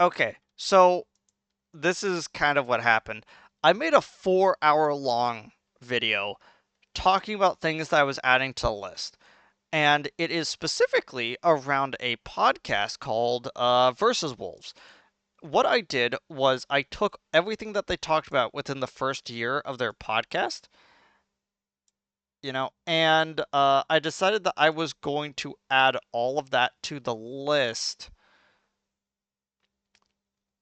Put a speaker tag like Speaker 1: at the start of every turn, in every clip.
Speaker 1: Okay, so this is kind of what happened. I made a 4 hour long video talking about things that I was adding to the list. And it is specifically around a podcast called Versus Wolves. What I did was I took everything that they talked about within the first year of their podcast, and I decided that I was going to add all of that to the list.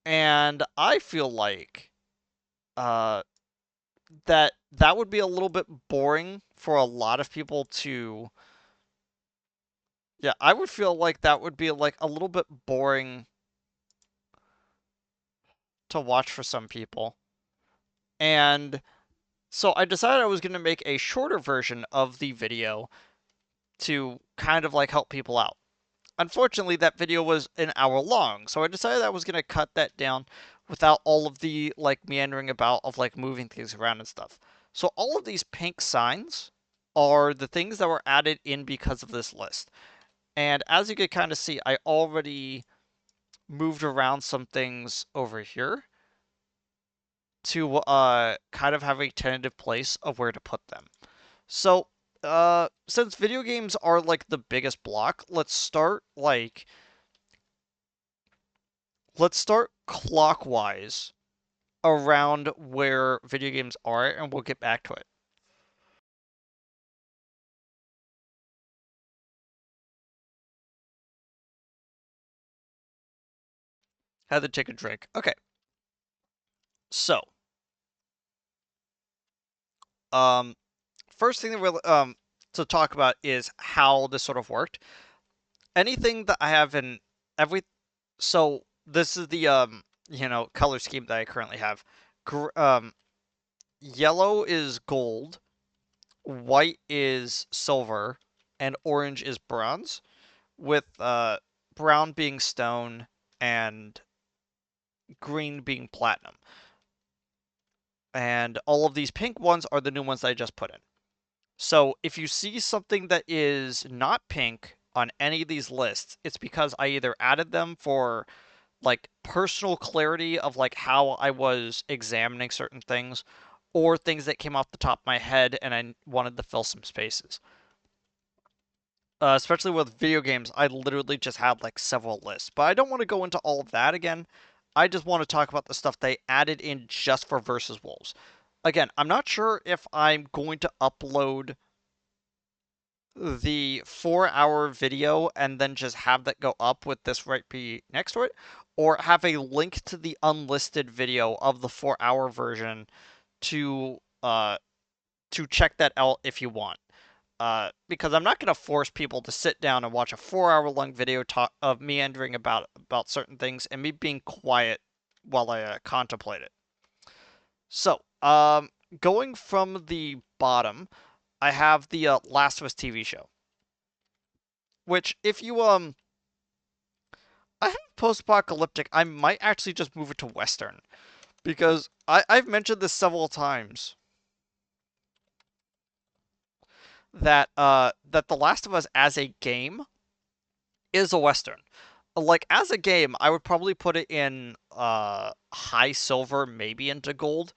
Speaker 1: And I feel like uh, that would be a little bit boring for a lot of people to. Yeah, I would feel like that would be like a little bit boring to watch for some people. And so I decided I was going to make a shorter version of the video to kind of like help people out. Unfortunately, that video was an hour long, so I decided I was going to cut that down without all of the like meandering about of like moving things around and stuff. So all of these pink signs are the things that were added in because of this list. And as you can kind of see, I already moved around some things over here to kind of have a tentative place of where to put them. So, since video games are like the biggest block, let's start clockwise around where video games are, and we'll get back to it. Had to take a drink. Okay, so um, first thing that we're to talk about is how this sort of worked. Anything that I have in every so this is the color scheme that I currently have. Yellow is gold, white is silver, and orange is bronze, with brown being stone and green being platinum. And all of these pink ones are the new ones that I just put in. So if you see something that is not pink on any of these lists, it's because I either added them for like personal clarity of like how I was examining certain things, or things that came off the top of my head and I wanted to fill some spaces. Especially with video games, I literally just had like several lists. But I don't want to go into all of that again. I just want to talk about the stuff they added in just for Versus Wolves. Again, I'm not sure if I'm going to upload the 4 hour video and then just have that go up with this right be next to it, or have a link to the unlisted video of the 4 hour version to uh to check that out if you want. Because I'm not going to force people to sit down and watch a 4 hour long video talk of meandering about certain things and me being quiet while I contemplate it. So, going from the bottom, I have the Last of Us TV show, which if you I have post-apocalyptic, I might actually just move it to Western because I've mentioned this several times that The Last of Us as a game is a Western. Like as a game, I would probably put it in high silver, maybe into gold.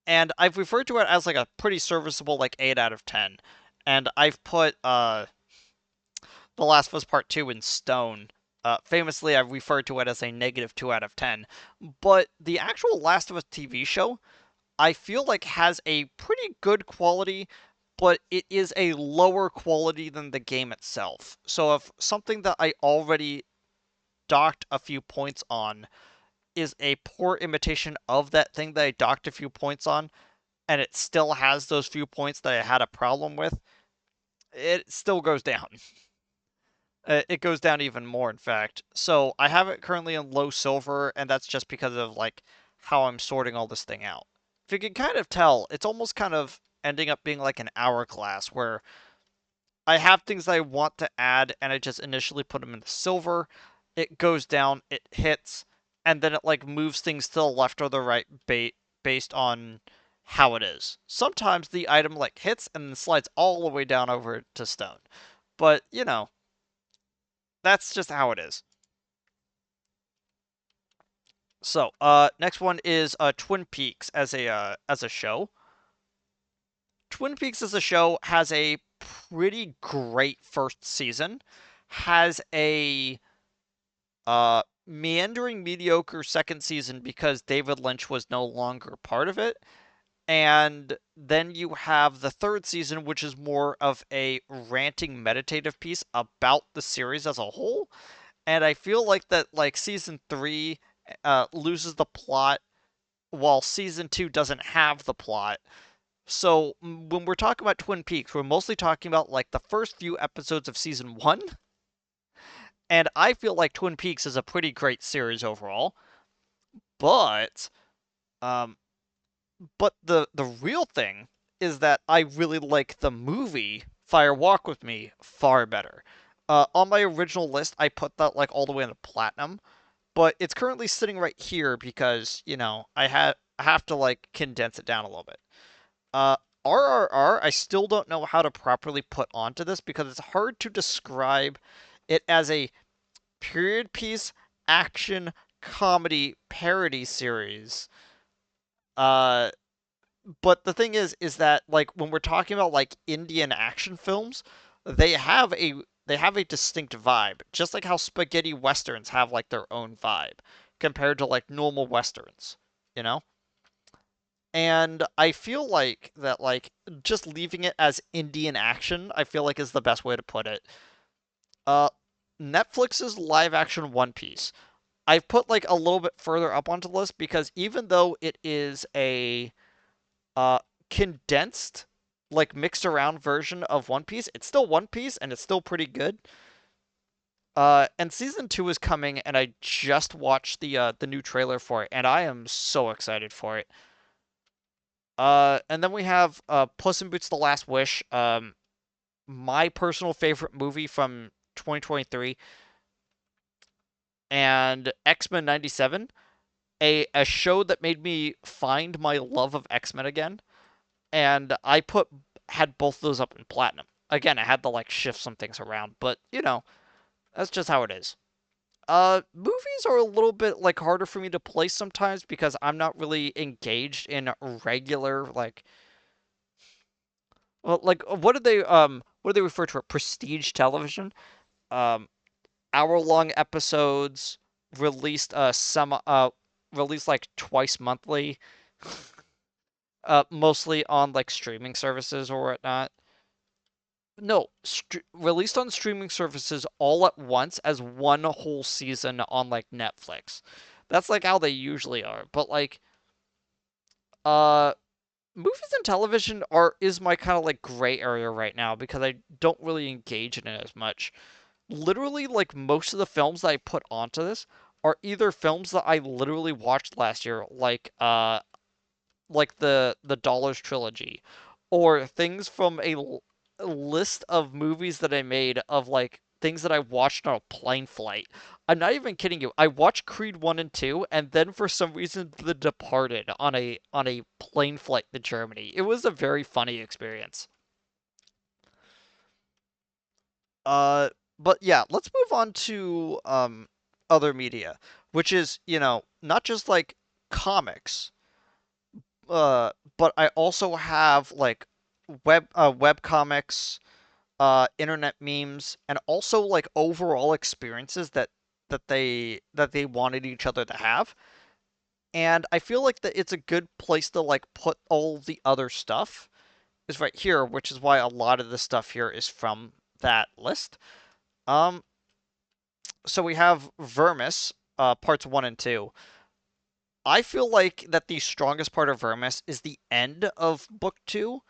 Speaker 1: And I've referred to it as like a pretty serviceable like 8 out of 10. And I've put The Last of Us Part 2 in stone. Famously, I've referred to it as a negative 2 out of 10. But the actual Last of Us TV show, I feel like has a pretty good quality, but it is a lower quality than the game itself. So if something that I already docked a few points on is a poor imitation of that thing that I docked a few points on, and it still has those few points that I had a problem with, it still goes down. It goes down even more, in fact. So I have it currently in low silver, and that's just because of like how I'm sorting all this thing out. If you can kind of tell, it's almost kind of ending up being like an hourglass where I have things I want to add, and I just initially put them in the silver. It goes down, it hits, and then it like moves things to the left or the right based on how it is. Sometimes the item like hits and then slides all the way down over to stone. But, that's just how it is. So, next one is Twin Peaks as a show. Twin Peaks as a show has a pretty great first season, has a meandering mediocre second season because David Lynch was no longer part of it. And then you have the third season, which is more of a ranting meditative piece about the series as a whole. And I feel like that like season three loses the plot while season two doesn't have the plot. So when we're talking about Twin Peaks, we're mostly talking about like the first few episodes of season one, and I feel like Twin Peaks is a pretty great series overall. But um, but the real thing is that I really like the movie Fire Walk with Me far better. On my original list, I put that like all the way into platinum, but it's currently sitting right here because I have to like condense it down a little bit. Uh, RRR, I still don't know how to properly put onto this because it's hard to describe it as a period piece action comedy parody series. Uh, but the thing is that like when we're talking about like Indian action films, they have a they have a distinct vibe, just like how spaghetti westerns have like their own vibe compared to like normal westerns, you know? And I feel like that like just leaving it as Indian action, I feel like is the best way to put it. Uh Netflix's live action One Piece. I've put like a little bit further up onto the list because even though it is a uh condensed like mixed around version of One Piece, it's still One Piece and it's still pretty good. And season 2 is coming and I just watched the new trailer for it and I am so excited for it. And then we have Puss in Boots: The Last Wish, my personal favorite movie from 2023, and X-Men 97, a show that made me find my love of X-Men again. And I had both those up in platinum. Again, I had to like shift some things around, but that's just how it is. Movies are a little bit like harder for me to place sometimes because I'm not really engaged in regular like well, like what do they refer to it? Prestige television. Um, hour-long episodes released like twice monthly, mostly on like streaming services or whatnot. No, released on streaming services all at once as one whole season on like Netflix. That's like how they usually are. But like uh movies and television are is my kind of like gray area right now because I don't really engage in it as much. Literally like most of the films that I put onto this are either films that I literally watched last year, like the Dollars trilogy, or things from a list of movies that I made of like things that I watched on a plane flight. I'm not even kidding you. I watched Creed 1 and 2 and then for some reason The Departed on a plane flight to Germany. It was a very funny experience. Uh, but yeah, let's move on to other media, which is, not just like comics, but I also have like web comics, internet memes, and also like overall experiences that they wanted each other to have. And I feel like that it's a good place to like put all the other stuff is right here, which is why a lot of the stuff here is from that list. Um, so we have Vermis, parts one and two. I feel like that the strongest part of Vermis is the end of book two,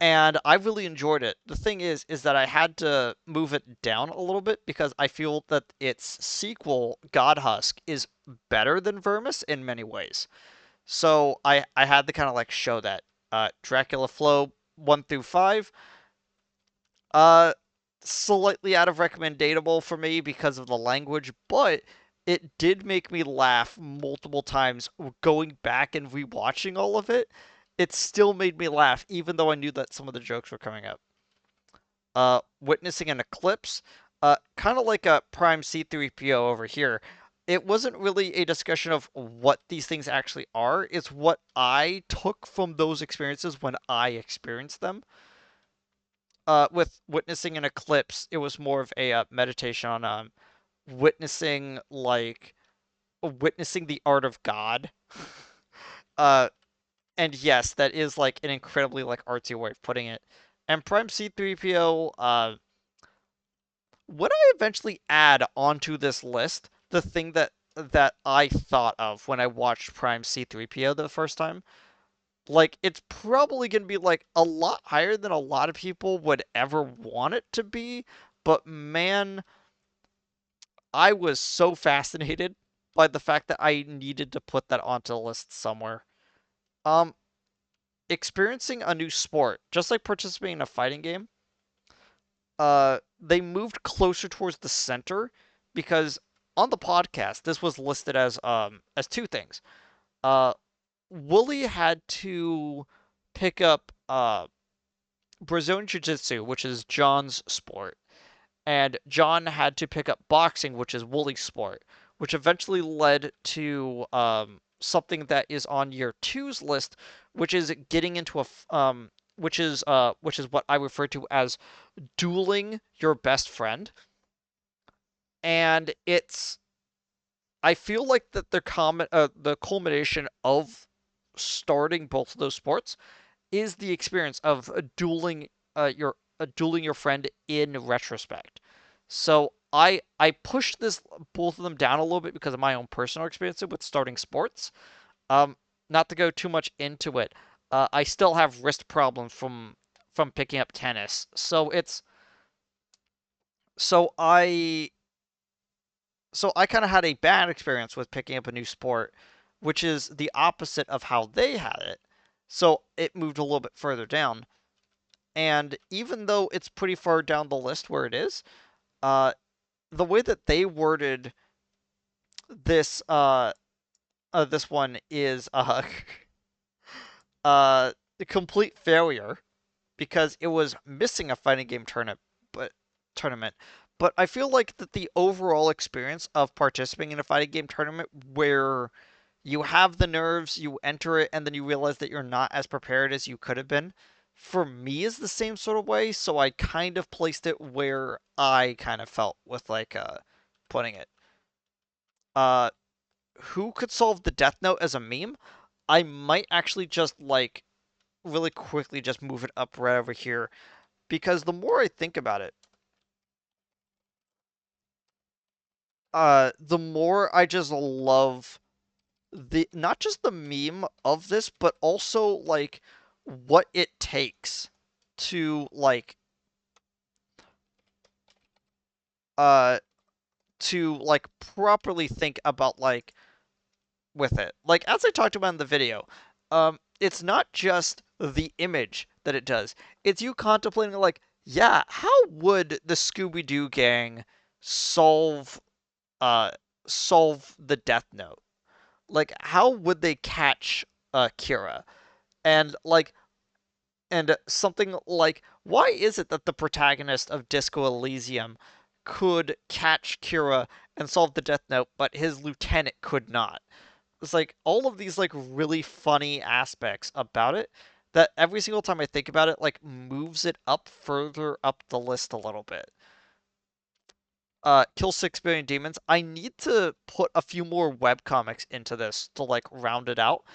Speaker 1: and I really enjoyed it. The thing is that I had to move it down a little bit because I feel that its sequel, Godhusk, is better than Vermis in many ways. So I had to kind of like show that. Dracula Flow 1 through 5, Uh, slightly out of recommendatable for me because of the language, but it did make me laugh multiple times going back and rewatching all of it. It still made me laugh, even though I knew that some of the jokes were coming up. Witnessing an eclipse, kind of like a Prime C3PO over here. it wasn't really a discussion of what these things actually are. It's what I took from those experiences when I experienced them. With witnessing an eclipse, it was more of a meditation on witnessing like witnessing the art of God. uh, and yes, that is like an incredibly like artsy way of putting it. And Prime C3PO, would I eventually add onto this list the thing that I thought of when I watched Prime C3PO the first time? Like, it's probably going to be like a lot higher than a lot of people would ever want it to be, but man, I was so fascinated by the fact that I needed to put that onto the list somewhere. Um, Experiencing a new sport, just like participating in a fighting game, they moved closer towards the center because on the podcast this was listed as two things. Uh, Wooly had to pick up Brazilian Jiu-Jitsu, which is John's sport, and John had to pick up boxing, which is Wooly's sport, which eventually led to something that is on year two's list, which is getting into which is what I refer to as dueling your best friend. And it's I feel like that the culmination of starting both of those sports is the experience of dueling your friend in retrospect. So I pushed this both of them down a little bit because of my own personal experience with starting sports. Um, Not to go too much into it, I still have wrist problems from picking up tennis. So I kind of had a bad experience with picking up a new sport, which is the opposite of how they had it. So it moved a little bit further down. And even though it's pretty far down the list where it is, uh, the way that they worded this this one is a complete failure because it was missing a fighting game but tournament. But I feel like that the overall experience of participating in a fighting game tournament where you have the nerves, you enter it, and then you realize that you're not as prepared as you could have been, for me is the same sort of way, so I kind of placed it where I kind of felt with putting it. Uh who could solve the Death Note as a meme? I might actually just like really quickly just move it up right over here because the more I think about it, the more I just love the not just the meme of this, but also like what it takes to uh properly think about with it. Like as I talked about in the video, it's not just the image that it does. It's you contemplating like, yeah, how would the Scooby Doo gang solve uh solve the Death Note? Like how would they catch Kira? And something like why is it that the protagonist of Disco Elysium could catch Kira and solve the Death Note, but his lieutenant could not? It's like all of these like really funny aspects about it that every single time I think about it, like moves it up further up the list a little bit. Kill 6 billion demons. I need to put a few more webcomics into this to like round it out.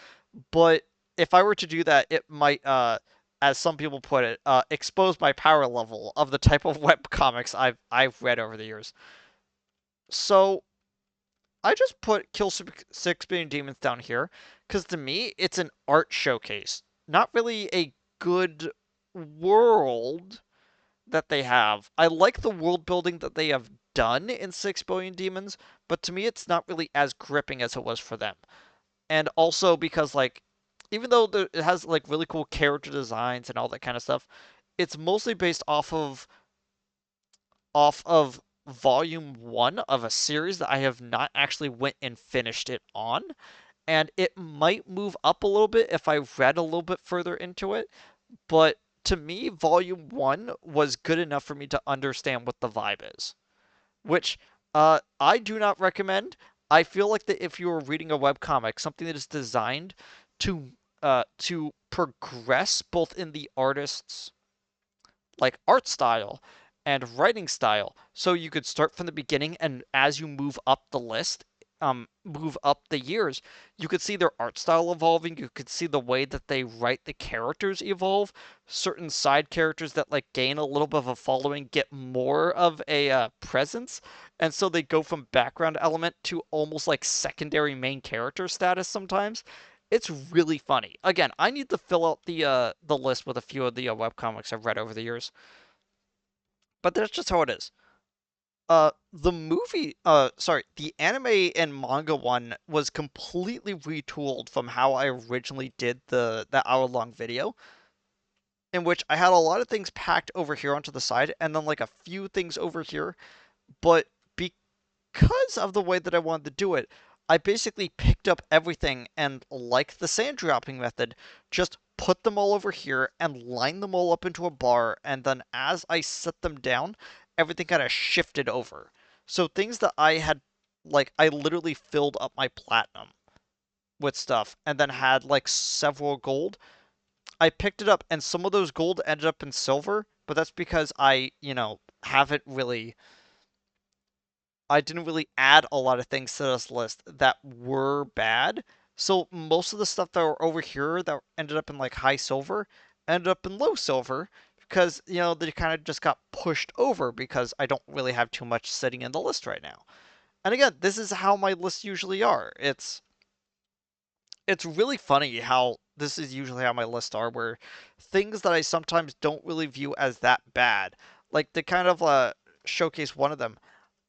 Speaker 1: But if I were to do that, it might, as some people put it, expose my power level of the type of webcomics I've read over the years. So I just put Kill 6 billion demons down here because to me it's an art showcase, not really a good world that they have. I like the world building that they have done in 6 billion demons, but to me it's not really as gripping as it was for them. And also because like even though it has like really cool character designs and all that kind of stuff, it's mostly based off of volume 1 of a series that I have not actually went and finished it on, and it might move up a little bit if I read a little bit further into it, but to me volume 1 was good enough for me to understand what the vibe is, which I do not recommend. I feel like that if you were reading a webcomic, something that is designed to progress both in the artist's like art style and writing style. So you could start from the beginning, and as you move up the list, move up the years, you could see their art style evolving. You could see the way that they write the characters evolve. Certain side characters that like gain a little bit of a following get more of a presence, and so they go from background element to almost like secondary main character status sometimes. It's really funny. Again, I need to fill out the list with a few of the webcomics I've read over the years, but that's just how it is. The anime and manga one was completely retooled from how I originally did the hour-long video, in which I had a lot of things packed over here onto the side, and then like a few things over here. But because of the way that I wanted to do it, I basically picked up everything and, like the sand dropping method, just put them all over here and line them all up into a bar. And then as I set them down, everything kind of shifted over. So things that I had, like, I literally filled up my platinum with stuff and then had like several gold. I picked it up and some of those gold ended up in silver, but that's because haven't really I didn't really add a lot of things to this list that were bad. So most of the stuff that were over here that ended up in like high silver ended up in low silver because, they kind of just got pushed over because I don't really have too much sitting in the list right now. And again, this is how my lists usually are. It's really funny how this is usually how my lists are, where things that I sometimes don't really view as that bad, like to kind of showcase one of them.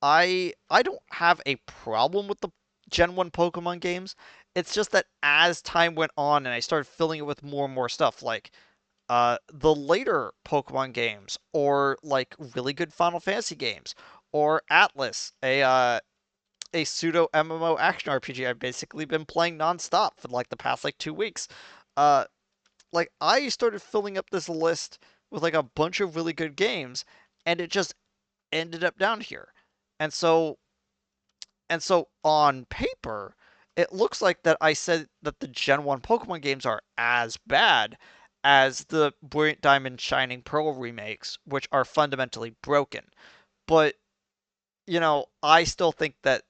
Speaker 1: I don't have a problem with the Gen 1 Pokemon games. It's just that as time went on and I started filling it with more and more stuff, like the later Pokemon games, or like really good Final Fantasy games, or Atlas, a pseudo MMO action RPG I've basically been playing nonstop for like the past like 2 weeks. Uh, like I started filling up this list with like a bunch of really good games, and it just ended up down here. And so on paper, it looks like that I said that the Gen 1 Pokemon games are as bad as the Brilliant Diamond Shining Pearl remakes, which are fundamentally broken. But, I still think that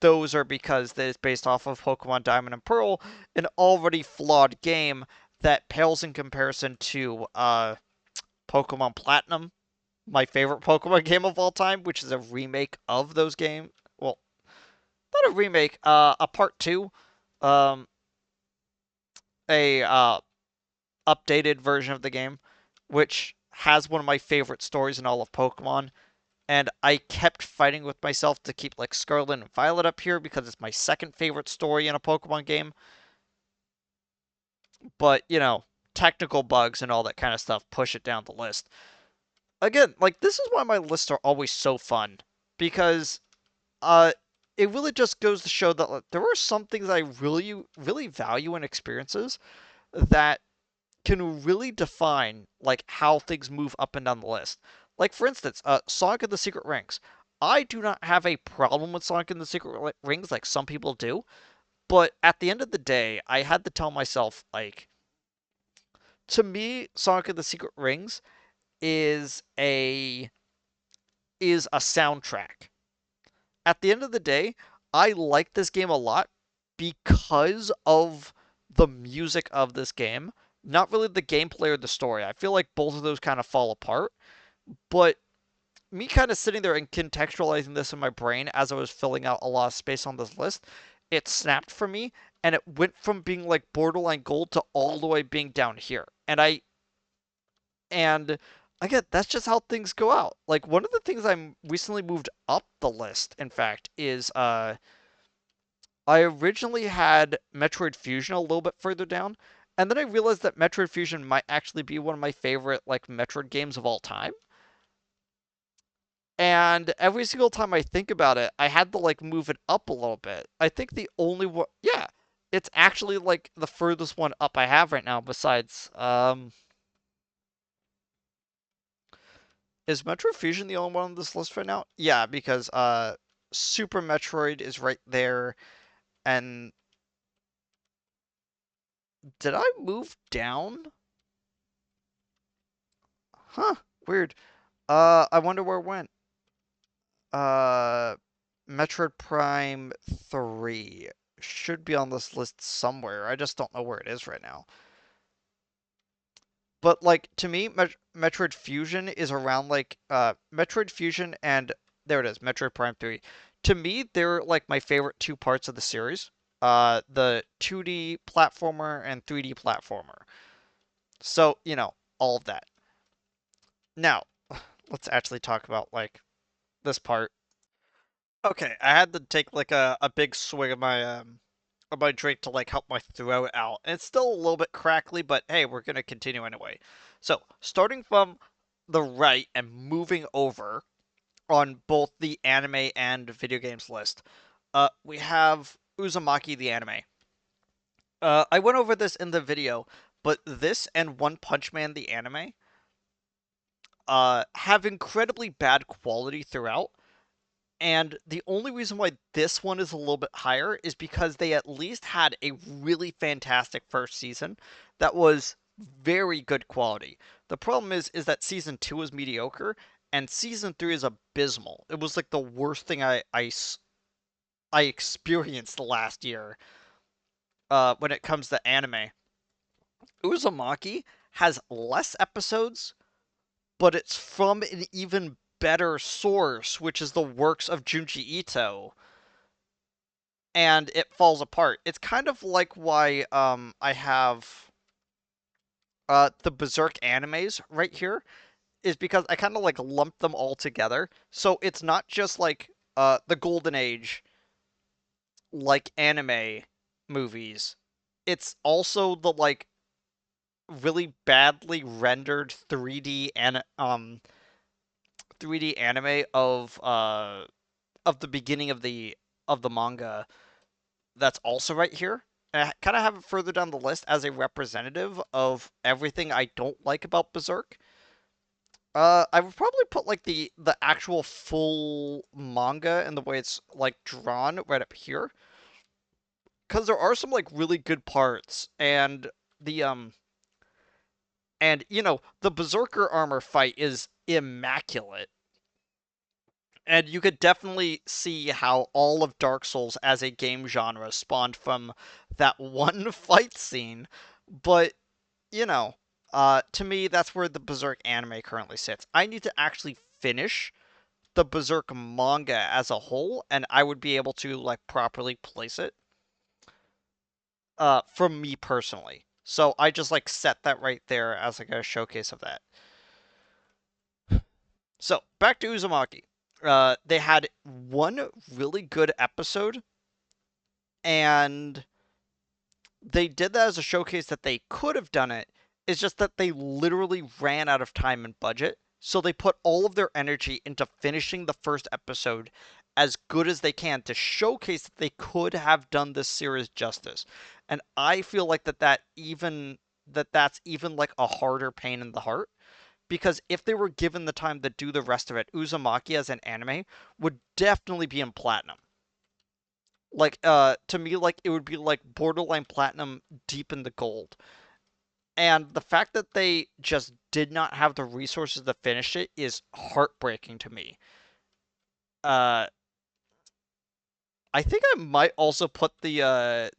Speaker 1: those are because that is based off of Pokemon Diamond and Pearl, an already flawed game that pales in comparison to Pokemon Platinum, my favorite Pokemon game of all time, which is a remake of those games. Well, not a remake, a part two, um, a updated version of the game, which has one of my favorite stories in all of Pokemon. And I kept fighting with myself to keep like Scarlet and Violet up here because it's my second favorite story in a Pokemon game. But, technical bugs and all that kind of stuff push it down the list. Again, like this is why my lists are always so fun because uh it really just goes to show that like, there are some things I really really value in experiences that can really define like how things move up and down the list. Like for instance, Sonic and the Secret Rings. I do not have a problem with Sonic and the Secret Rings like some people do, but at the end of the day, I had to tell myself like to me Sonic and the Secret Rings is a soundtrack. At the end of the day, I like this game a lot because of the music of this game, not really the gameplay or the story. I feel like both of those kind of fall apart, but me kind of sitting there and contextualizing this in my brain as I was filling out a lot of space on this list, it snapped for me and it went from being like borderline gold to all the way being down here. And again, that's just how things go out. Like one of the things I'm recently moved up the list, in fact, is I originally had Metroid Fusion a little bit further down, and then I realized that Metroid Fusion might actually be one of my favorite like Metroid games of all time. And every single time I think about it, I had to like move it up a little bit. I think the only one, yeah, it's actually like the furthest one up I have right now. Besides, is Metroid Fusion the only one on this list right now? Yeah, because Super Metroid is right there. And did I move down? Huh, weird. I wonder where it went. Uh, Metroid Prime 3 should be on this list somewhere. I just don't know where it is right now. But like to me, Metroid Fusion is around like Metroid Fusion and there it is, Metroid Prime 3. To me, they're like my favorite two parts of the series. The 2D platformer and 3D platformer. So, all of that. Now, let's actually talk about like this part. Okay, I had to take like a big swig of my drink to like help my throat out. And it's still a little bit crackly, but hey, we're gonna continue anyway. So, starting from the right and moving over on both the anime and video games list, we have Uzumaki the anime. I went over this in the video, but this and One Punch Man the anime have incredibly bad quality throughout. And the only reason why this one is a little bit higher is because they at least had a really fantastic first season that was very good quality. The problem is that season 2 is mediocre and season 3 is abysmal. It was like the worst thing I experienced last year when it comes to anime. Uzumaki has less episodes, but it's from an even better source, which is the works of Junji Ito, and it falls apart. It's kind of like why I have the Berserk animes right here is because I kind of like lump them all together. So it's not just like the Golden Age like anime movies. It's also the like really badly rendered 3D anime of the beginning of the manga that's also right here. And I kind of have it further down the list as a representative of everything I don't like about Berserk. I would probably put like the actual full manga and the way it's like drawn right up here, because there are some like really good parts, the and the Berserker armor fight is immaculate. And you could definitely see how all of Dark Souls as a game genre spawned from that one fight scene. But, you know, to me, that's where the Berserk anime currently sits. I need to actually finish the Berserk manga as a whole, and I would be able to, like, properly place it, for me personally. So I just, like, set that right there as, like, a showcase of that. So, back to Uzumaki. They had one really good episode, and they did that as a showcase that they could have done it. It's just that they literally ran out of time and budget. So they put all of their energy into finishing the first episode as good as they can to showcase that they could have done this series justice. And I feel like that's even like a harder pain in the heart because if they were given the time to do the rest of it, Uzumaki as an anime would definitely be in platinum. Like to me like it would be like borderline platinum deep in the gold. And the fact that they just did not have the resources to finish it is heartbreaking to me. Uh I think I might also put the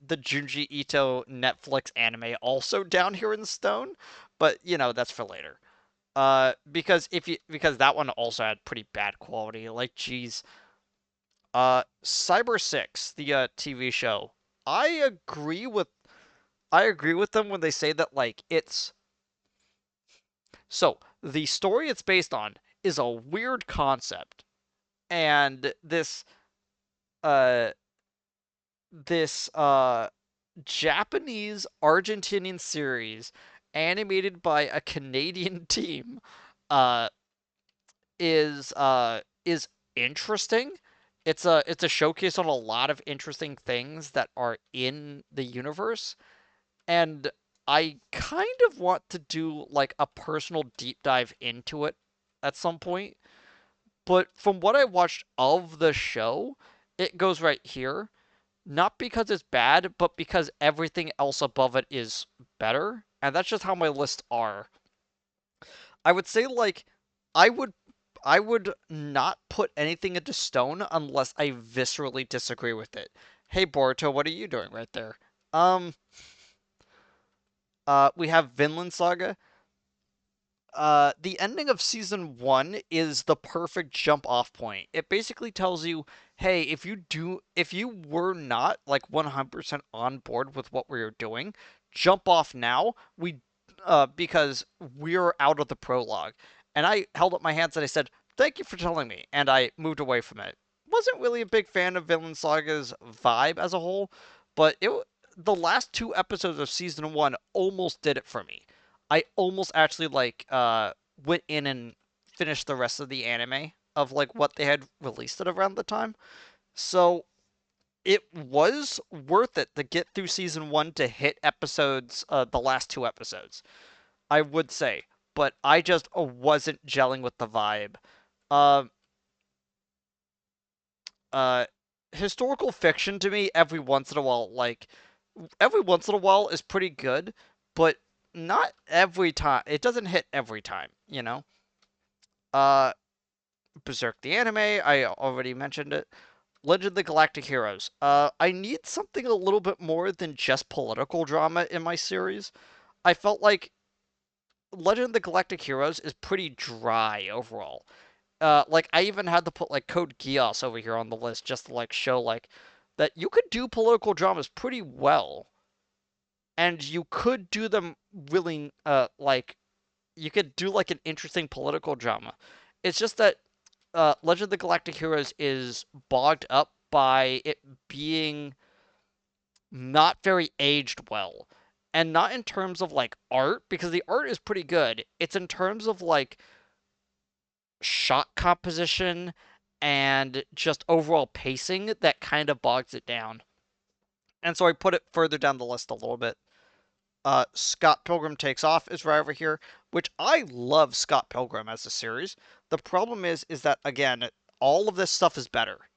Speaker 1: Junji Ito Netflix anime also down here in stone, but that's for later. Because that one also had pretty bad quality. Like geez. Cyber 6, the TV show. I agree with I agree with them when they say that like it's so the story it's based on is a weird concept, and uh this Japanese Argentinian series animated by a Canadian team uh is interesting. It's a showcase on a lot of interesting things that are in the universe, and I kind of want to do like a personal deep dive into it at some point. But from what I watched of the show, it goes right here. Not because it's bad, but because everything else above it is better. And that's just how my lists are. I would say like I would I would not put anything into stone unless I viscerally disagree with it. Hey Boruto, what are you doing right there? Um we have Vinland Saga. The ending of season one is the perfect jump off point. It basically tells you, hey, if you were not like 100% on board with what we are doing, jump off now. Because we're out of the prologue. And I held up my hands and I said, thank you for telling me. And I moved away from it. Wasn't really a big fan of Vinland Saga's vibe as a whole, but the last two episodes of season one almost did it for me. I almost actually went in and finished the rest of the anime of like what they had released at around the time. So it was worth it to get through season one to hit the last two episodes, I would say. But I just wasn't gelling with the vibe. Uh, uh, Historical fiction to me, every once in a while is pretty good, but not every time. It doesn't hit every time, you know? Uh, Berserk the anime, I already mentioned it. Legend of the Galactic Heroes. I need something a little bit more than just political drama in my series. I felt like Legend of the Galactic Heroes is pretty dry overall. Like I even had to put like Code Geass over here on the list just to like show like that you could do political dramas pretty well, and you could do them really you could do like an interesting political drama. It's just that Legend of the Galactic Heroes is bogged up by it being not very aged well. And not in terms of like art, because the art is pretty good. It's in terms of like shot composition and just overall pacing that kind of bogs it down. And so I put it further down the list a little bit. Scott Pilgrim Takes Off is right over here, which I love Scott Pilgrim as a series. The problem is that again, all of this stuff is better.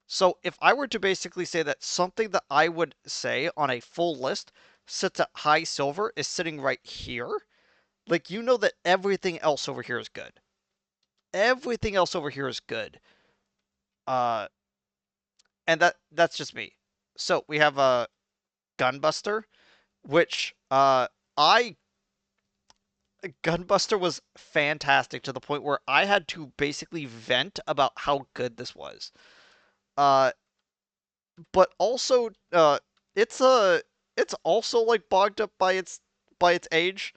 Speaker 1: So if I were to basically say that something that I would say on a full list sits at high silver is sitting right here, like you know that everything else over here is good. Everything else over here is good. Uh, and that's just me. So we have a Gunbuster, which I Gunbuster was fantastic to the point where I had to basically vent about how good this was. Uh, but also it's a it's also like bogged up by its age.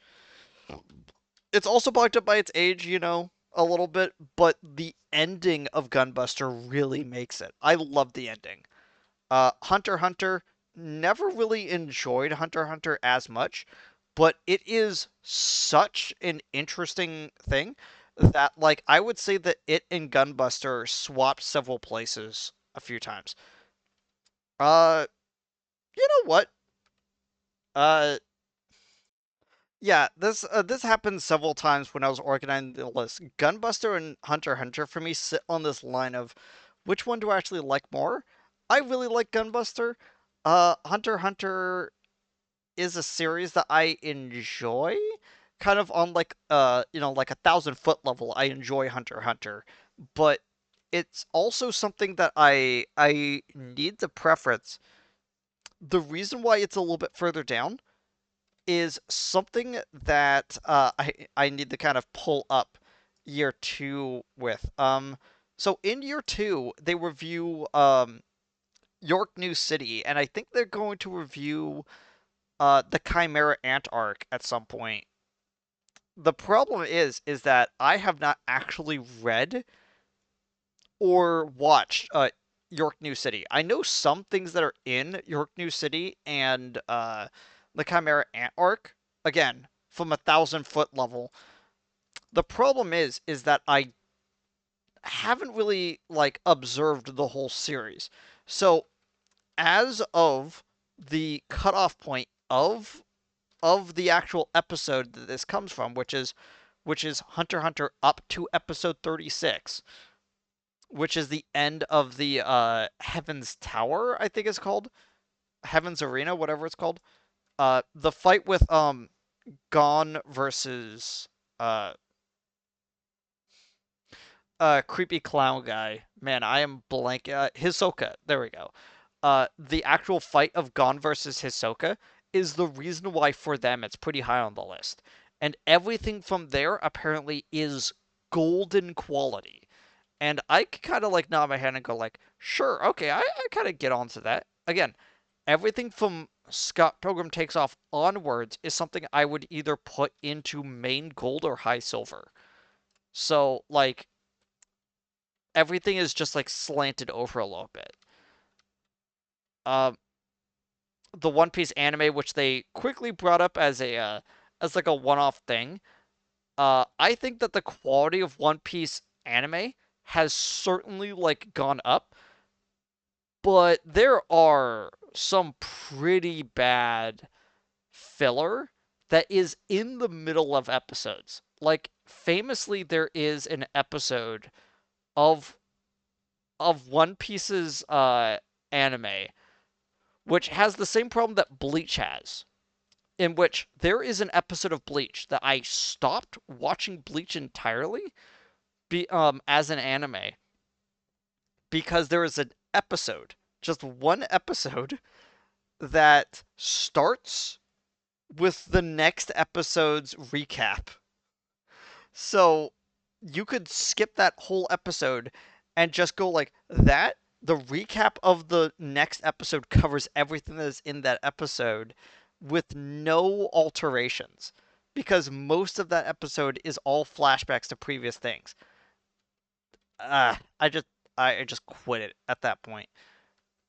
Speaker 1: It's also bogged up by its age, you know, a little bit, but the ending of Gunbuster really makes it. I love the ending. Hunter x Hunter, never really enjoyed Hunter x Hunter as much, but it is such an interesting thing that like I would say that it and Gunbuster swapped several places a few times. Uh you know what? Uh Yeah, this happened several times when I was organizing the list. Gunbuster and Hunter x Hunter for me sit on this line of which one do I actually like more? I really like Gunbuster. Hunter x Hunter is a series that I enjoy, kind of on like like 1,000 foot level. I enjoy Hunter x Hunter, but it's also something that I need to preference. The reason why it's a little bit further down is something that I need to kind of pull up year two with. So in year two, they review York New City, and I think they're going to review the Chimera Ant arc at some point. The problem is that I have not actually read or watched York New City. I know some things that are in York New City and the Chimera Ant arc. Again, from 1,000 foot level. The problem is that I haven't really like observed the whole series. So as of the cutoff point of the actual episode that this comes from, which is Hunter x Hunter up to episode 36. which is the end of the Heaven's Tower, I think it's called. Heaven's Arena, whatever it's called. The fight with Gon versus uh creepy clown guy. Man, I am blank. Hisoka. There we go. The actual fight of Gon versus Hisoka is the reason why for them it's pretty high on the list. And everything from there apparently is golden quality. And I kind of like nod my head and go like, sure, okay, I kind of get onto that. Again, everything from Scott Pilgrim Takes Off onwards is something I would either put into main gold or high silver. So like everything is just like slanted over a little bit. Um, the One Piece anime, which they quickly brought up as like a one-off thing. I think that the quality of One Piece anime has certainly like gone up, but there are some pretty bad filler that is in the middle of episodes. Like famously, there is an episode of One Piece's anime which has the same problem that Bleach has, in which there is an episode of Bleach that I stopped watching Bleach entirely as an anime because there is an episode, just one episode that starts with the next episode's recap. So you could skip that whole episode and just go like that. The recap of the next episode covers everything that is in that episode with no alterations because most of that episode is all flashbacks to previous things. I just I just quit it at that point.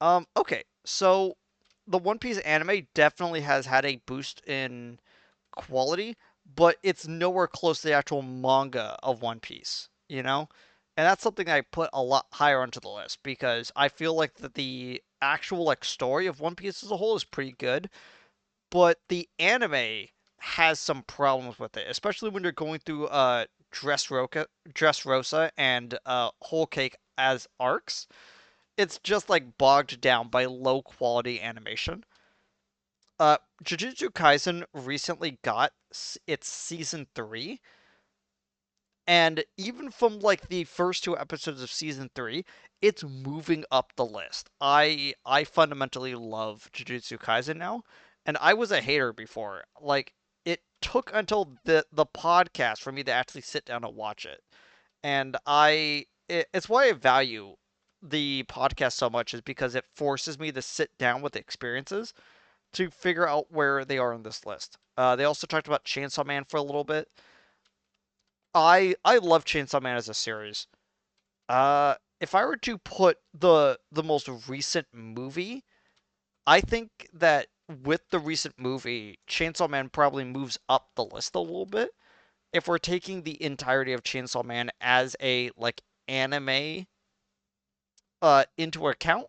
Speaker 1: Okay, so the One Piece anime definitely has had a boost in quality, but it's nowhere close to the actual manga of One Piece, you know? And that's something I put a lot higher onto the list because I feel like that the actual like story of One Piece as a whole is pretty good, but the anime has some problems with it, especially when you're going through Dressrosa and Whole Cake as arcs. It's just like bogged down by low quality animation. Jujutsu Kaisen recently got its season 3, and even from like the first two episodes of season 3, it's moving up the list. I fundamentally love Jujutsu Kaisen now, and I was a hater before. Like it took until the podcast for me to actually sit down and watch it. And it's why I value the podcast so much is because it forces me to sit down with the experiences to figure out where they are on this list. They also talked about Chainsaw Man for a little bit. I love Chainsaw Man as a series. If I were to put the most recent movie, I think that with the recent movie, Chainsaw Man probably moves up the list a little bit. If we're taking the entirety of Chainsaw Man as a like anime into account,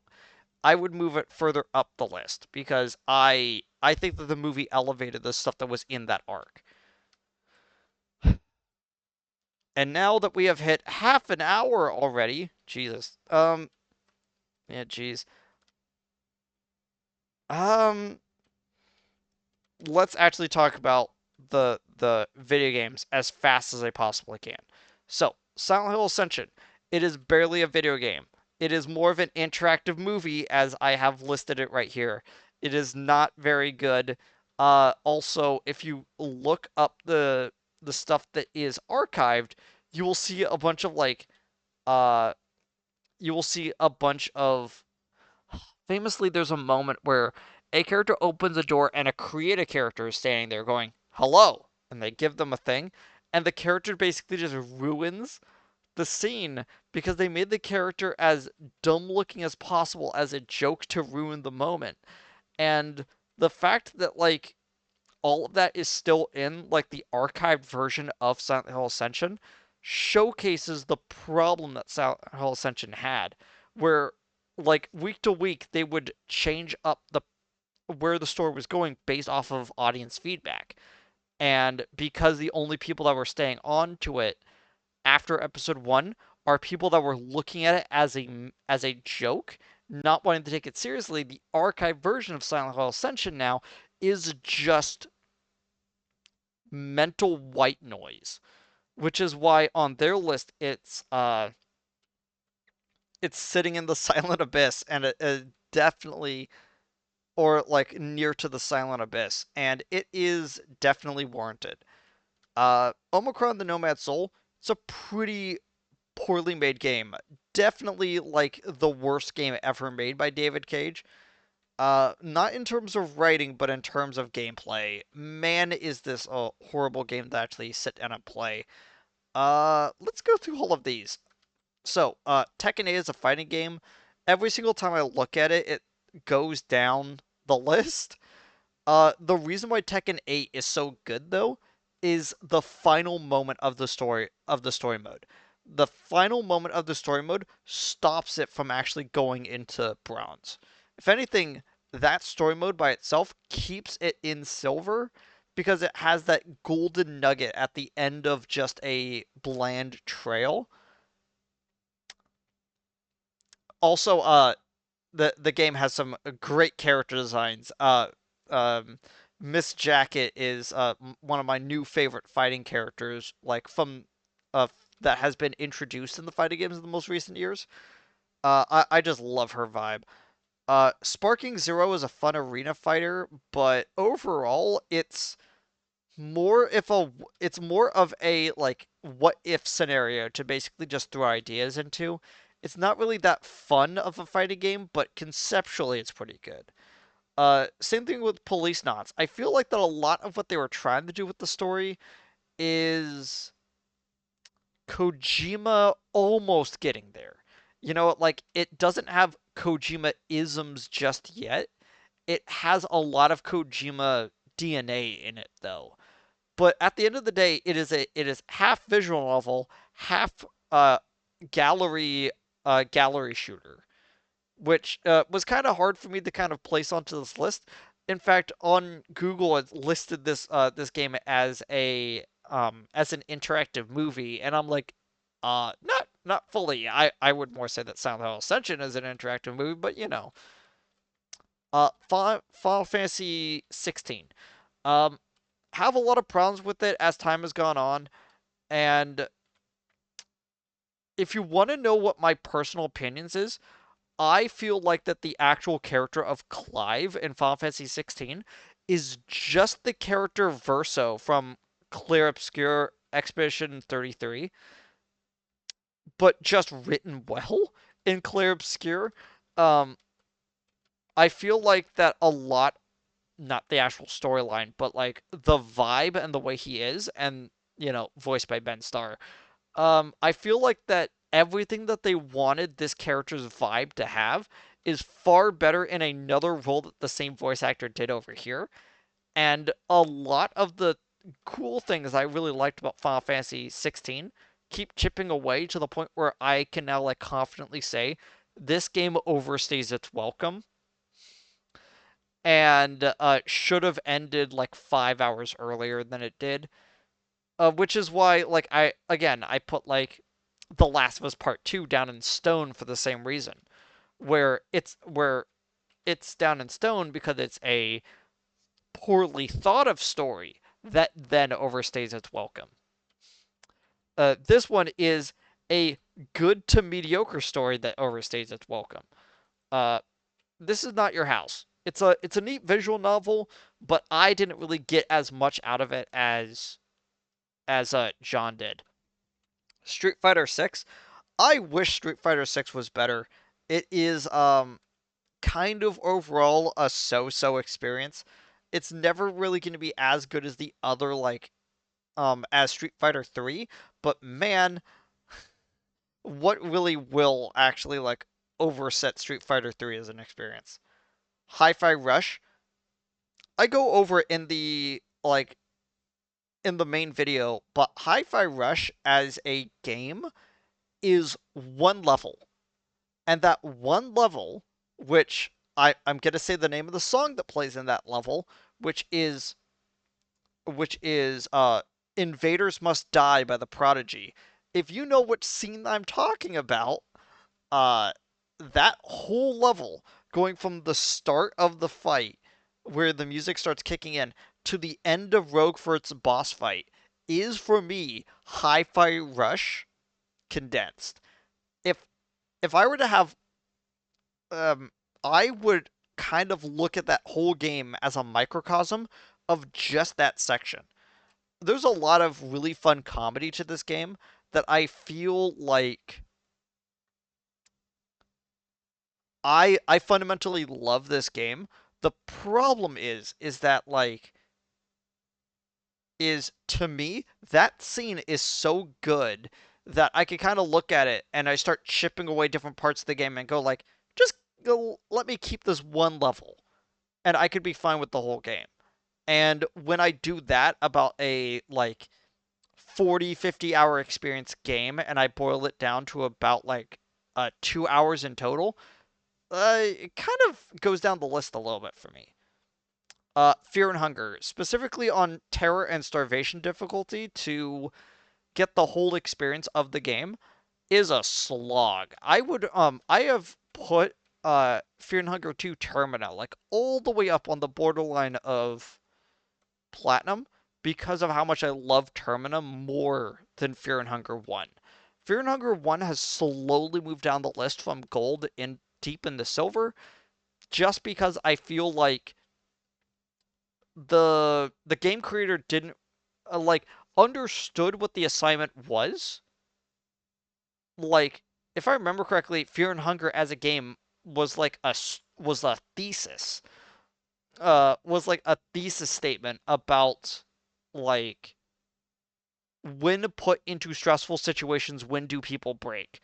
Speaker 1: I would move it further up the list because I think that the movie elevated the stuff that was in that arc. And now that we have hit half an hour already, Jesus. Yeah, jeez. Um, let's actually talk about the video games as fast as I possibly can. So, Silent Hill Ascension. It is barely a video game. It is more of an interactive movie as I have listed it right here. It is not very good. Also, if you look up the stuff that is archived, you will see a bunch of like uh you will see a bunch of famously, there's a moment where a character opens a door and a creative character is standing there going, hello. And they give them a thing. And the character basically just ruins the scene because they made the character as dumb looking as possible as a joke to ruin the moment. And the fact that, like, all of that is still in, like, the archived version of Silent Hill Ascension showcases the problem that Silent Hill Ascension had, where like week to week they would change up the where the story was going based off of audience feedback. And because the only people that were staying on to it after episode 1 are people that were looking at it as a joke, not wanting to take it seriously. The archive version of Silent Hill Ascension now is just mental white noise, which is why on their list it's sitting in the silent abyss, and it definitely, or like near to the silent abyss, and it is definitely warranted. Omicron the Nomad Soul, it's a pretty poorly made game. Definitely like the worst game ever made by David Cage. Not in terms of writing, but in terms of gameplay. Man, is this a horrible game to actually sit down and play. Let's go through all of these. So, Tekken 8 is a fighting game. Every single time I look at it, it goes down the list. The reason why Tekken 8 is so good though is the final moment of the story mode. The final moment of the story mode stops it from actually going into bronze. If anything, that story mode by itself keeps it in silver because it has that golden nugget at the end of just a bland trail. Also, the game has some great character designs. Um, Miss Jacket is one of my new favorite fighting characters, like from uh that has been introduced in the fighting games in the most recent years. I just love her vibe. Sparking Zero is a fun arena fighter, but overall more if a it's more of a like what if scenario to basically just throw ideas into. It's not really that fun of a fighting game, but conceptually it's pretty good. Same thing with Police Knots. I feel like that a lot of what they were trying to do with the story is Kojima almost getting there. You know, like it doesn't have Kojima isms just yet. It has a lot of Kojima DNA in it though. But at the end of the day, it is half visual novel, half uh gallery shooter, which was kind of hard for me to kind of place onto this list. In fact, on Google, it listed this game as an interactive movie, and I'm like, not fully. I would more say that Silent Hill Ascension is an interactive movie, but you know, Final Fantasy 16. Um, have a lot of problems with it as time has gone on, and if you want to know what my personal opinions is, I feel like that the actual character of Clive in Final Fantasy 16 is just the character Verso from Clear Obscure Expedition 33, but just written well in Clear Obscure. Um, I feel like that a lot, not the actual storyline, but like the vibe and the way he is, and you know, voiced by Ben Starr. I feel like that everything that they wanted this character's vibe to have is far better in another role that the same voice actor did over here. And a lot of the cool things I really liked about Final Fantasy 16 keep chipping away to the point where I can now like confidently say this game overstays its welcome and should have ended like 5 hours earlier than it did. Which is why, like, I put like The Last of Us Part Two down in stone for the same reason, where it's down in stone because it's a poorly thought of story that then overstays its welcome. This one is a good to mediocre story that overstays its welcome. Uh, this is not your house. It's a neat visual novel, but I didn't really get as much out of it as John did. Street Fighter 6. I wish Street Fighter 6 was better. It is kind of overall a so-so experience. It's never really going to be as good as the other like as Street Fighter 3, but man, what really will actually like overset Street Fighter 3 as an experience? Hi-Fi Rush. I go over in the like in the main video, but Hi-Fi Rush as a game is one level. And that one level, which I'm gonna say the name of the song that plays in that level, which is Invaders Must Die by the Prodigy. If you know which scene I'm talking about, uh, that whole level going from the start of the fight where the music starts kicking in to the end of Rogue for its boss fight is for me Hi-Fi Rush condensed. If if I were to have um I would kind of look at that whole game as a microcosm of just that section. There's a lot of really fun comedy to this game that I feel like I fundamentally love this game. The problem is that like is to me that scene is so good that I can kind of look at it and I start chipping away different parts of the game and go like just go let me keep this one level and I could be fine with the whole game. And when I do that about a like 40 50 hour experience game and I boil it down to about like 2 hours in total, it kind of goes down the list a little bit for me. Fear and Hunger, specifically on Terror and Starvation difficulty to get the whole experience of the game, is a slog. I have put Fear and Hunger 2 Termina like all the way up on the borderline of Platinum because of how much I love Termina more than Fear and Hunger 1. Fear and Hunger 1 has slowly moved down the list from gold in deep in the silver just because I feel like the game creator didn't like understood what the assignment was. Like if I remember correctly, Fear and Hunger as a game was like was a thesis. Was like a thesis statement about like when put into stressful situations, when do people break?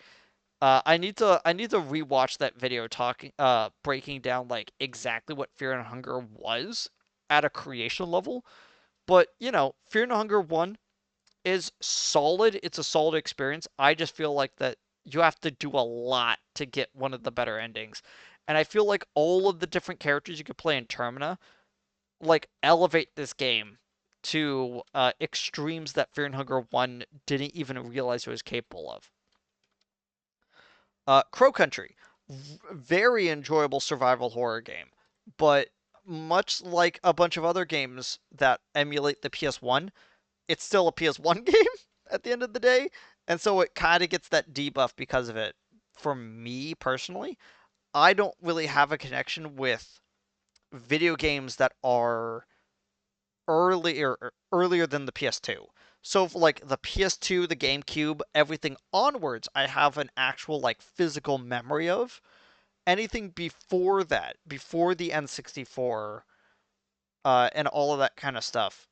Speaker 1: I need to rewatch that video talking breaking down like exactly what Fear and Hunger was at a creation level. But you know, Fear and Hunger 1 is solid. It's a solid experience. I just feel like that you have to do a lot to get one of the better endings. And I feel like all of the different characters you could play in Termina like elevate this game to extremes that Fear and Hunger 1 didn't even realize it was capable of. Crow Country, very enjoyable survival horror game, but much like a bunch of other games that emulate the PS1, it's still a PS1 game at the end of the day, and so it kind of gets that debuff because of it. For me personally, I don't really have a connection with video games that are earlier than the PS2. So for like the PS2, the GameCube, everything onwards, I have an actual like physical memory of. Anything before that, before the N64, and all of that kind of stuff,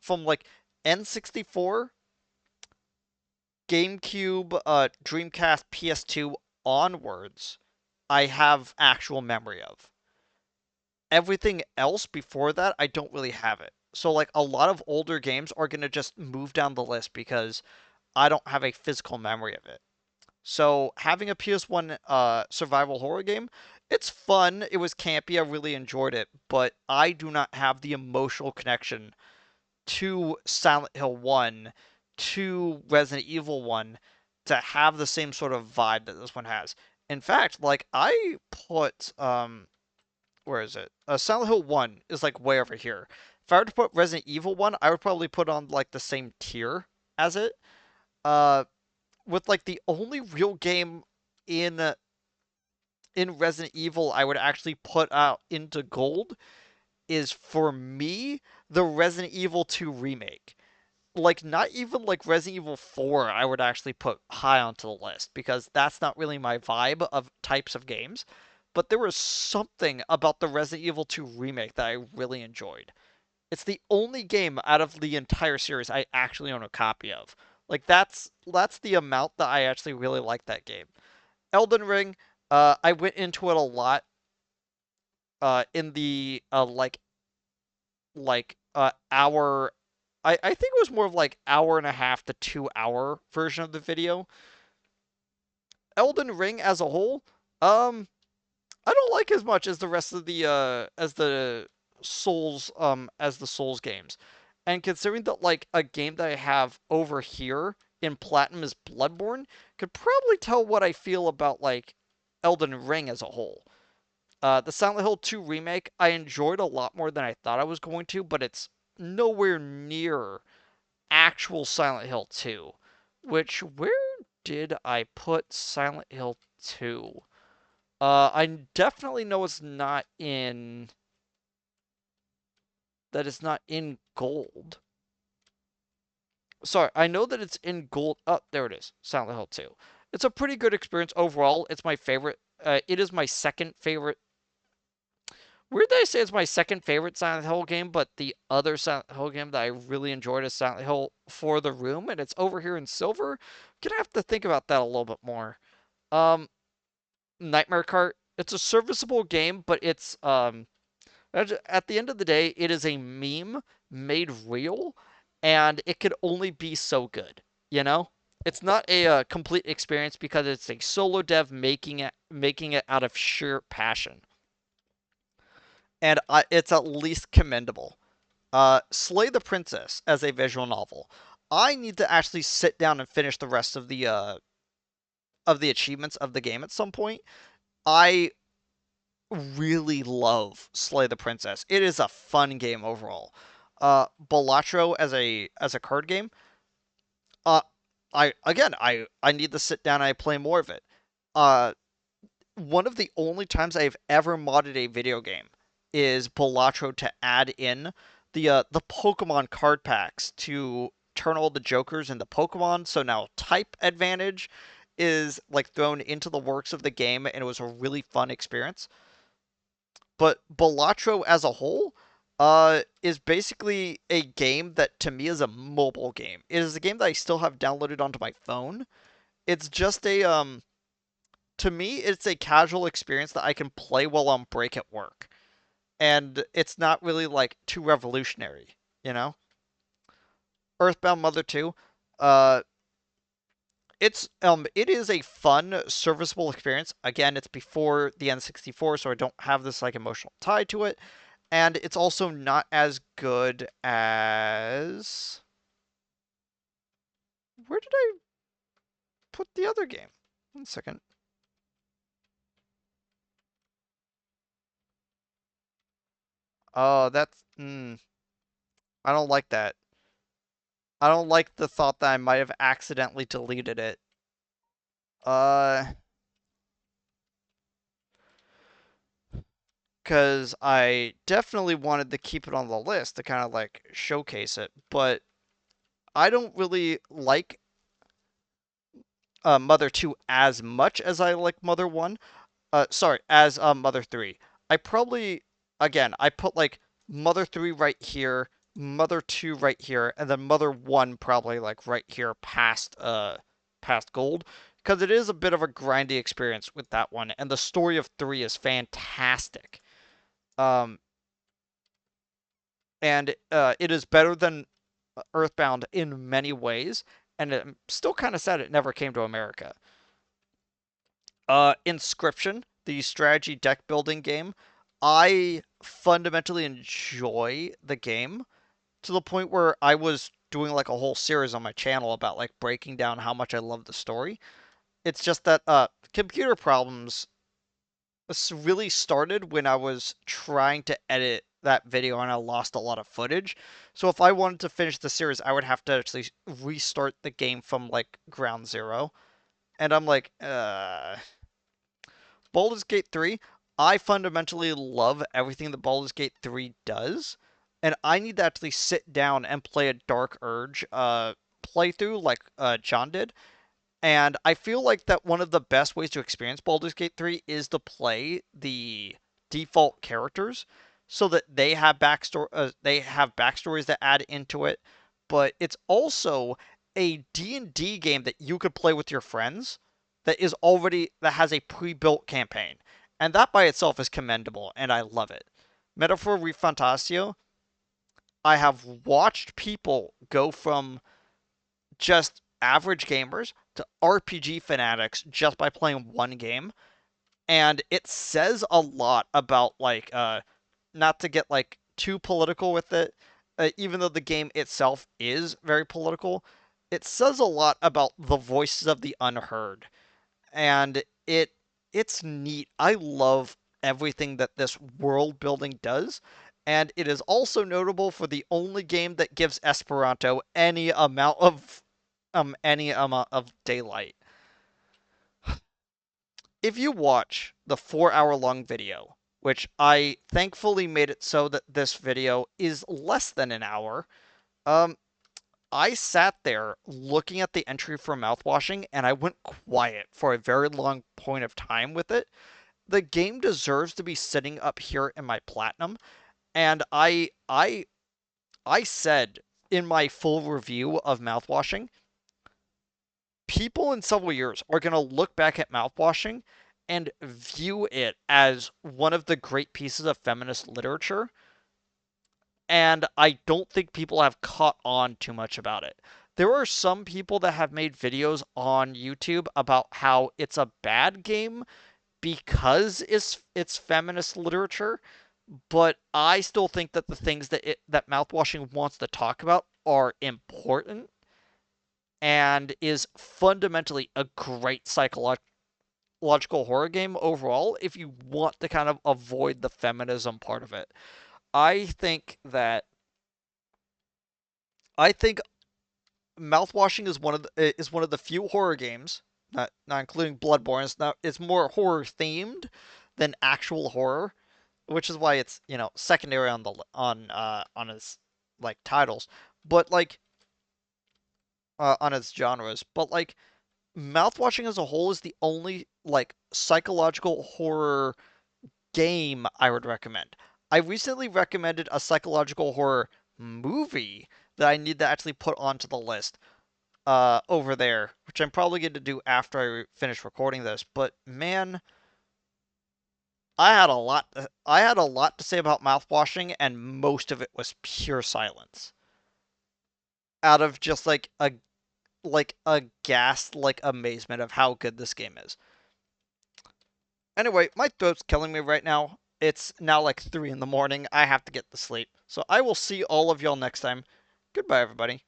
Speaker 1: from like N64, GameCube, Dreamcast, PS2 onwards, I have actual memory of. Everything else before that, I don't really have it. So like a lot of older games are gonna just move down the list because I don't have a physical memory of it. So having a PS1 survival horror game, it's fun. It was campy. I really enjoyed it, but I do not have the emotional connection to Silent Hill 1, to Resident Evil 1 to have the same sort of vibe that this one has. In fact, like I put where is it? Silent Hill 1 is like way over here. If I were to put Resident Evil 1, I would probably put on like the same tier as it. Uh with like the only real game in uh, in Resident Evil I would actually put out into gold is for me the Resident Evil 2 remake. Like not even like Resident Evil 4 I would actually put high onto the list because that's not really my vibe of types of games. But there was something about the Resident Evil 2 remake that I really enjoyed. It's the only game out of the entire series I actually own a copy of. Like that's the amount that I actually really like that game. Elden Ring, I went into it a lot in the hour. I think it was more of like hour and a half to 2 hour version of the video. Elden Ring as a whole, um, I don't like as much as the rest of the Souls games. And considering that like a game that I have over here in Platinum is Bloodborne could probably tell what I feel about like Elden Ring as a whole. The Silent Hill 2 remake I enjoyed a lot more than I thought I was going to, but it's nowhere near actual Silent Hill 2. Which where did I put Silent Hill 2? I definitely know it's not in that it's not in gold. Sorry, I know that it's in gold. Oh, there it is. Silent Hill 2. It's a pretty good experience overall. It's my favorite. It is my second favorite. Weird that I say it's my second favorite Silent Hill game, but the other Silent Hill game that I really enjoyed is Silent Hill for the Room, and it's over here in silver. Gonna have to think about that a little bit more. Um, Nightmare Cart. It's a serviceable game, but it's at the end of the day, it is a meme made real, and it could only be so good. You know, it's not a complete experience because it's a solo dev making it out of sheer passion, and it's at least commendable. Slay the Princess as a visual novel. I need to actually sit down and finish the rest of the achievements of the game at some point. I really love Slay the Princess. It is a fun game overall. Balatro as a card game. Uh, I need to sit down and I play more of it. Uh, One of the only times I've ever modded a video game is Balatro to add in the Pokemon card packs to turn all the Jokers into Pokemon. So now type advantage is like thrown into the works of the game, and it was a really fun experience. But Balatro as a whole is basically a game that to me is a mobile game. It is a game that I still have downloaded onto my phone. It's just a to me it's a casual experience that I can play while on break at work. And it's not really like too revolutionary, you know? Earthbound Mother 2, uh it is a fun serviceable experience. Again, it's before the N64, so I don't have this like emotional tie to it. And it's also not as good as where did I put the other game? 1 second. Oh, I don't like that. I don't like the thought that I might have accidentally deleted it. Uh, because I definitely wanted to keep it on the list to kind of like showcase it, but I don't really like Mother 2 as much as I like Mother 1. Sorry, as Mother 3. I probably again I put like Mother 3 right here, Mother 2 right here, and then Mother 1 probably like right here past Gold, because it is a bit of a grindy experience with that one, and the story of 3 is fantastic. Um, and it is better than Earthbound in many ways, and I'm still kind of sad it never came to America. Inscription, the strategy deck building game, I fundamentally enjoy the game to the point where I was doing like a whole series on my channel about like breaking down how much I love the story. It's just that computer problems really started when I was trying to edit that video and I lost a lot of footage. So if I wanted to finish the series, I would have to actually restart the game from like ground zero. And I'm like, Baldur's Gate 3, I fundamentally love everything that Baldur's Gate 3 does, and I need to actually sit down and play a Dark Urge playthrough like John did. And I feel like that one of the best ways to experience Baldur's Gate 3 is to play the default characters so that they have backstories that add into it, but it's also a D&D game that you could play with your friends that has a pre-built campaign. And that by itself is commendable and I love it. Metaphor Refantasio, I have watched people go from just average gamers to RPG fanatics just by playing one game, and it says a lot about like not to get like too political with it, even though the game itself is very political. it says a lot about the voices of the unheard, and it's neat. I love everything that this world building does, and it is also notable for the only game that gives Esperanto any amount of daylight. If you watch the 4 hour long video, which I thankfully made it so that this video is less than an hour, um, I sat there looking at the entry for mouthwashing and I went quiet for a very long point of time with it. The game deserves to be sitting up here in my platinum, and I said in my full review of mouthwashing, people in several years are going to look back at mouthwashing and view it as one of the great pieces of feminist literature, and I don't think people have caught on too much about it. There are some people that have made videos on YouTube about how it's a bad game because it's feminist literature, but I still think that the things that mouthwashing wants to talk about are important and is fundamentally a great psychological horror game overall if you want to kind of avoid the feminism part of it. I think that I think mouthwashing is one of the few horror games, not including Bloodborne. It's more horror themed than actual horror, which is why it's secondary on the on its like titles, but like on its genres. But like mouthwashing as a whole is the only like psychological horror game I would recommend. I recently recommended a psychological horror movie that I need to actually put onto the list over there, which I'm probably going to do after I finish recording this. But man, I had a lot to say about mouthwashing, and most of it was pure silence. Out of just like a ghast like amazement of how good this game is. Anyway, my throat's killing me right now. It's now like 3 in the morning. I have to get to sleep. So I will see all of y'all next time. Goodbye, everybody.